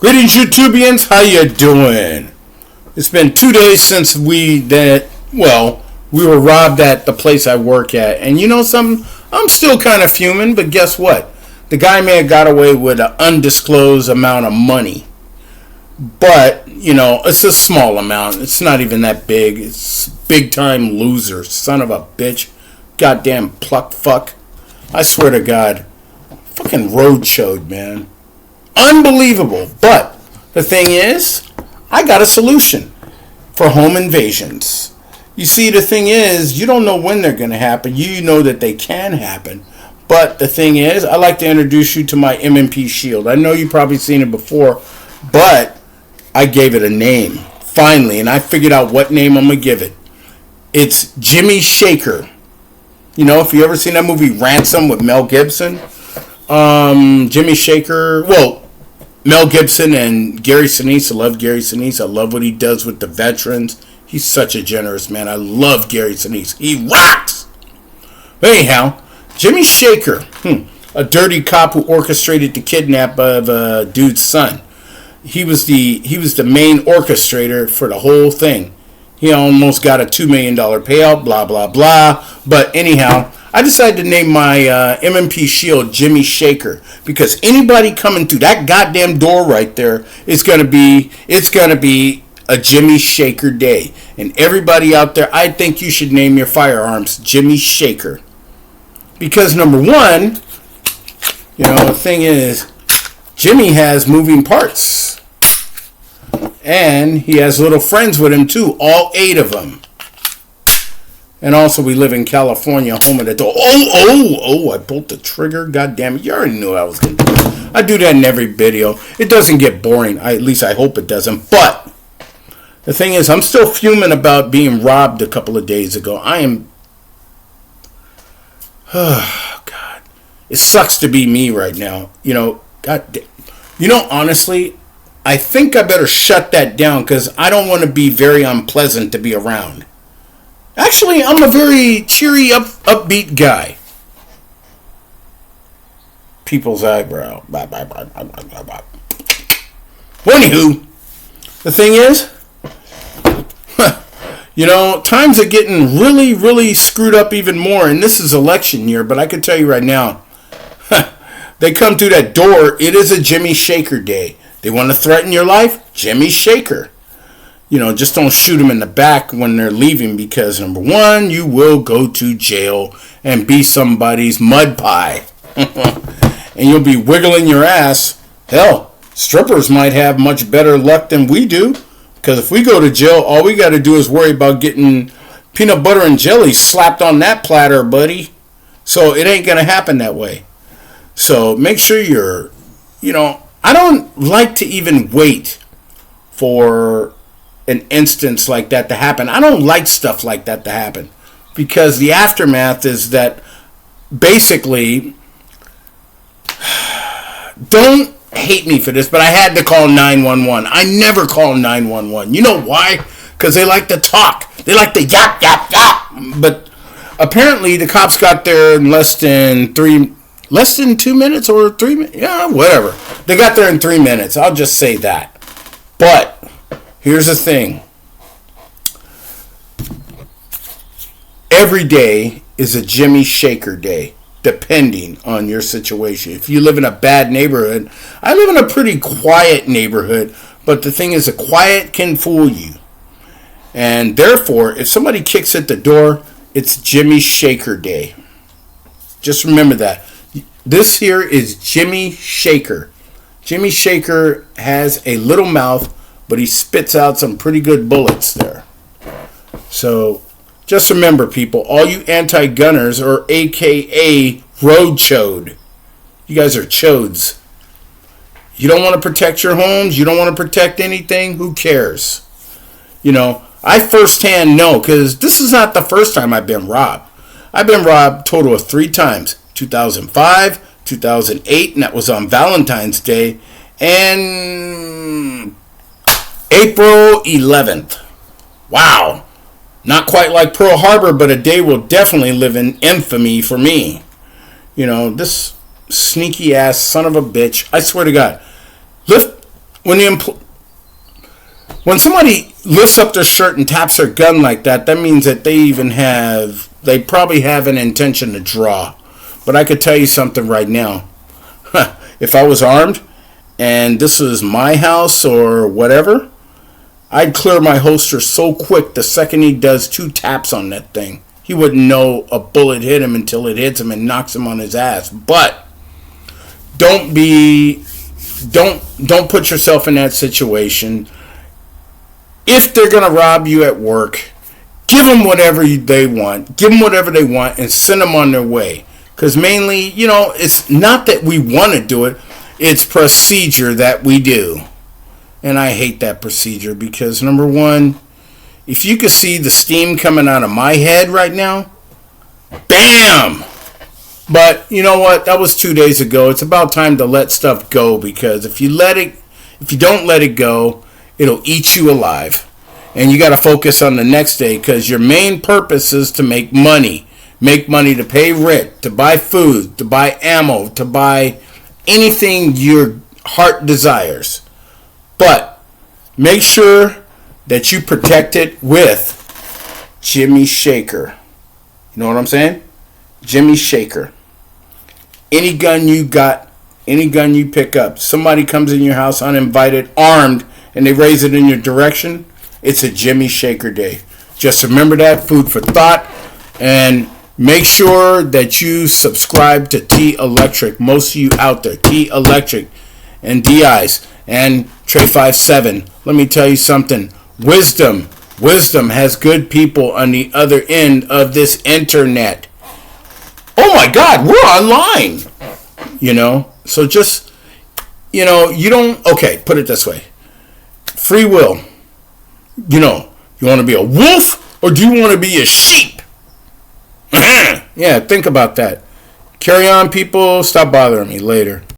Greetings, YouTubians. How you doing? It's been 2 days since we were robbed at the place I work at. And you know something? I'm still kind of fuming, but guess what? The guy may have got away with an undisclosed amount of money. But, you know, it's a small amount. It's not even that big. It's big time loser. Son of a bitch. Goddamn pluck fuck. I swear to God. Fucking roadshowed, man. Unbelievable. But the thing is, I got a solution for home invasions. You see, the thing is, you don't know when they're going to happen. You know that they can happen. But the thing is, I like to introduce you to my M&P Shield. I know you've probably seen it before, but I gave it a name, finally, and I figured out what name I'm going to give it. It's Jimmy Shaker. You know, if you ever seen that movie Ransom with Mel Gibson, Jimmy Shaker, Mel Gibson and Gary Sinise. I love Gary Sinise. I love what he does with the veterans. He's such a generous man. I love Gary Sinise. He rocks! But anyhow, Jimmy Shaker, a dirty cop who orchestrated the kidnap of a dude's son. He was the main orchestrator for the whole thing. He almost got a $2 million payout, blah, blah, blah. But anyhow, I decided to name my M&P Shield Jimmy Shaker because anybody coming through that goddamn door right there is gonna be a Jimmy Shaker day. And everybody out there, I think you should name your firearms Jimmy Shaker. Because number one, you know, the thing is, Jimmy has moving parts. And he has little friends with him too, all 8 of them. And also, we live in California, home of the door. I pulled the trigger. God damn it. You already knew I was going to do that. I do that in every video. It doesn't get boring. At least I hope it doesn't. But the thing is, I'm still fuming about being robbed a couple of days ago. I am... Oh, God. It sucks to be me right now. You know, God damn. You know, honestly, I think I better shut that down because I don't want to be very unpleasant to be around. Actually, I'm a very cheery, upbeat guy. People's eyebrow. Anywho, the thing is, you know, times are getting really, really screwed up even more. And this is election year, but I can tell you right now, they come through that door, it is a Jimmy Shaker day. They want to threaten your life? Jimmy Shaker. You know, just don't shoot them in the back when they're leaving because, number one, you will go to jail and be somebody's mud pie. And you'll be wiggling your ass. Hell, strippers might have much better luck than we do because if we go to jail, all we got to do is worry about getting peanut butter and jelly slapped on that platter, buddy. So it ain't going to happen that way. So make sure I don't like to even wait for an instance like that to happen. I don't like stuff like that to happen because the aftermath is that basically, don't hate me for this, but I had to call 911. I never call 911. You know why? Because they like to talk. They like to yap, yap, yap. But apparently the cops got there in less than 2 minutes or 3 minutes. Yeah, whatever. They got there in 3 minutes. I'll just say that. But here's the thing. Every day is a Jimmy Shaker day, depending on your situation. If you live in a bad neighborhood, I live in a pretty quiet neighborhood, but the thing is, a quiet can fool you. And therefore, if somebody kicks at the door, it's Jimmy Shaker day. Just remember that. This here is Jimmy Shaker. Jimmy Shaker has a little mouth, but he spits out some pretty good bullets there. So just remember, people, all you anti-gunners or AKA road chode. You guys are chodes. You don't want to protect your homes. You don't want to protect anything. Who cares? You know, I firsthand know because this is not the first time I've been robbed. I've been robbed a total of 3 times. 2005, 2008, and that was on Valentine's Day, and April 11th. Wow. Not quite like Pearl Harbor, but a day will definitely live in infamy for me. You know, this sneaky ass son of a bitch, I swear to God, when when somebody lifts up their shirt and taps their gun like that, that means that they probably have an intention to draw. But I could tell you something right now. If I was armed and this was my house or whatever, I'd clear my holster so quick the second he does 2 taps on that thing. He wouldn't know a bullet hit him until it hits him and knocks him on his ass. But don't put yourself in that situation. If they're going to rob you at work, give them whatever they want. Give them whatever they want and send them on their way. Because mainly, it's not that we want to do it. It's procedure that we do. And I hate that procedure because, number one, if you could see the steam coming out of my head right now, bam! But you know what? That was 2 days ago. It's about time to let stuff go because if you don't let it go, it'll eat you alive. And you got to focus on the next day because your main purpose is to make money. Make money to pay rent, to buy food, to buy ammo, to buy anything your heart desires. But make sure that you protect it with Jimmy Shaker. You know what I'm saying? Jimmy Shaker. Any gun you got, any gun you pick up, somebody comes in your house uninvited, armed, and they raise it in your direction, it's a Jimmy Shaker day. Just remember that, food for thought, and make sure that you subscribe to T Electric. Most of you out there, T Electric and DIs and Trey 57. Let me tell you something. Wisdom has good people on the other end of this internet. Oh my God, we're online. So just, you don't, okay, put it this way. Free will. You want to be a wolf or do you want to be a sheep? Yeah, think about that. Carry on, people. Stop bothering me later.